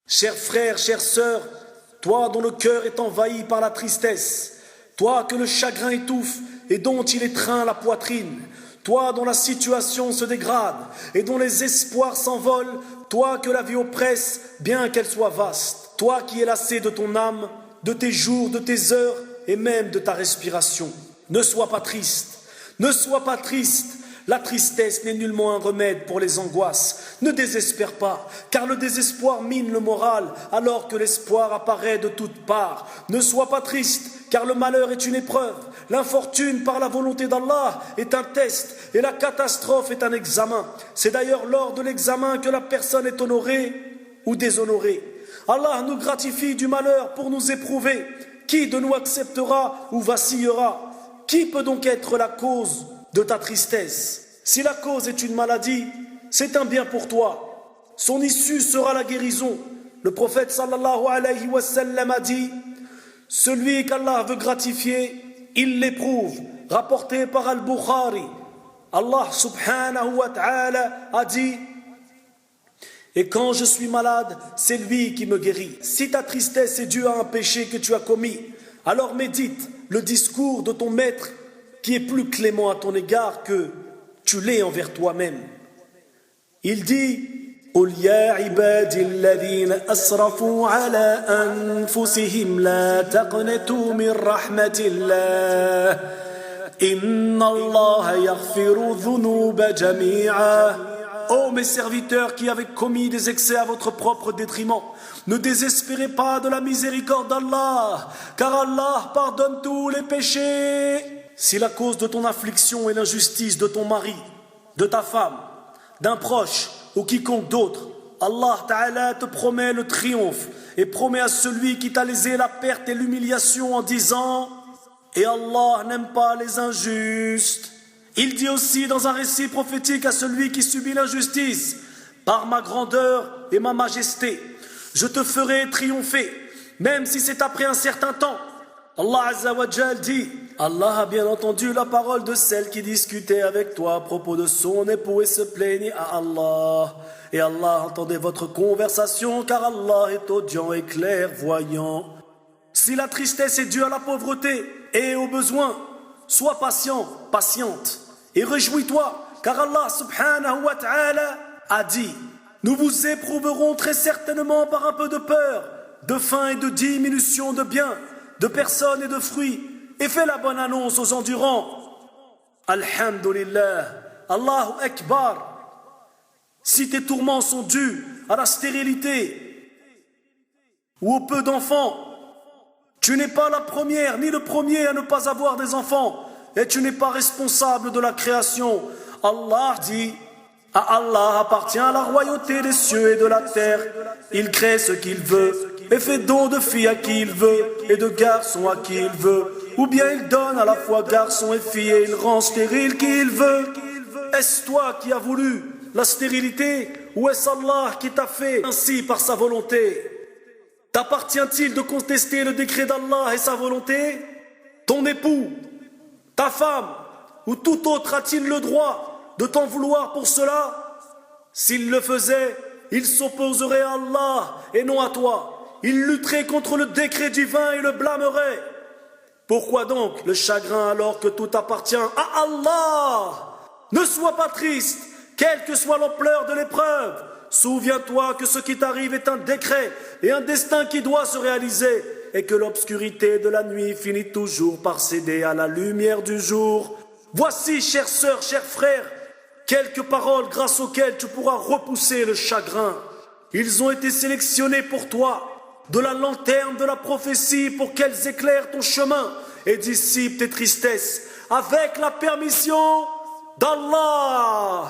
Chers frères, chères sœurs, toi dont le cœur est envahi par la tristesse, toi que le chagrin étouffe et dont il étreint la poitrine, toi dont la situation se dégrade et dont les espoirs s'envolent, toi que la vie oppresse, bien qu'elle soit vaste, toi qui es lassé de ton âme, de tes jours, de tes heures et même de ta respiration. Ne sois pas triste, ne sois pas triste. La tristesse n'est nullement un remède pour les angoisses. Ne désespère pas, car le désespoir mine le moral, alors que l'espoir apparaît de toutes parts. Ne sois pas triste, car le malheur est une épreuve. L'infortune, par la volonté d'Allah, est un test, et la catastrophe est un examen. C'est d'ailleurs lors de l'examen que la personne est honorée ou déshonorée. Allah nous gratifie du malheur pour nous éprouver. Qui de nous acceptera ou vacillera? Qui peut donc être la cause de ta tristesse? Si la cause est une maladie, c'est un bien pour toi. Son issue sera la guérison. Le prophète sallallahu alayhi wa sallam a dit: celui qu'Allah veut gratifier, il l'éprouve. Rapporté par Al-Bukhari. Allah subhanahu wa ta'ala a dit: et quand je suis malade, c'est lui qui me guérit. Si ta tristesse est due à un péché que tu as commis, alors médite le discours de ton maître qui est plus clément à ton égard que tu l'es envers toi-même. Il dit: قُلْ يَا عِبَادِي الَّذِينَ أَسْرَفُوا عَلَىٰ أَنفُسِهِمْ لَا تَقْنَطُوا مِنْ رَحْمَةِ اللَّهِ إِنَّ اللَّهَ يَغْفِرُ الذُّنُوبَ جَمِيعًا. Ô mes serviteurs qui avez commis des excès à votre propre détriment, ne désespérez pas de la miséricorde d'Allah, car Allah pardonne tous les péchés. Si la cause de ton affliction est l'injustice de ton mari, de ta femme, d'un proche ou quiconque d'autre, Allah Ta'ala te promet le triomphe et promet à celui qui t'a lésé la perte et l'humiliation en disant: et Allah n'aime pas les injustes. Il dit aussi dans un récit prophétique à celui qui subit l'injustice: par ma grandeur et ma majesté, je te ferai triompher, même si c'est après un certain temps. Allah Azza wa Jal dit: Allah a bien entendu la parole de celle qui discutait avec toi à propos de son époux et se plaignait à Allah. Et Allah entendait votre conversation, car Allah est audient et clairvoyant. Si la tristesse est due à la pauvreté et au besoin, sois patient, patiente, et réjouis-toi, car Allah subhanahu wa ta'ala a dit: nous vous éprouverons très certainement par un peu de peur, de faim et de diminution de biens, de personnes et de fruits, et fais la bonne annonce aux endurants. Alhamdulillah, Allahu Akbar. Si tes tourments sont dus à la stérilité ou au peu d'enfants, tu n'es pas la première ni le premier à ne pas avoir des enfants, et tu n'es pas responsable de la création. Allah dit: à Allah appartient la royauté des cieux et de la terre. Il crée ce qu'il veut et fait don de filles à qui il veut et de garçons à qui il veut. Ou bien il donne à la fois garçons et filles et il rend stérile qui il veut. Est-ce toi qui as voulu la stérilité ou est-ce Allah qui t'a fait ainsi par sa volonté? T'appartient-il de contester le décret d'Allah et sa volonté? Ton époux, ta femme ou tout autre a-t-il le droit de t'en vouloir pour cela? S'il le faisait, il s'opposerait à Allah et non à toi. Il lutterait contre le décret divin et le blâmerait. Pourquoi donc le chagrin alors que tout appartient à Allah? Ne sois pas triste, quelle que soit l'ampleur de l'épreuve. Souviens-toi que ce qui t'arrive est un décret et un destin qui doit se réaliser, et que l'obscurité de la nuit finit toujours par céder à la lumière du jour. Voici, chères sœurs, chers frères, quelques paroles grâce auxquelles tu pourras repousser le chagrin. Ils ont été sélectionnés pour toi de la lanterne de la prophétie pour qu'elles éclairent ton chemin et dissipent tes tristesses avec la permission d'Allah.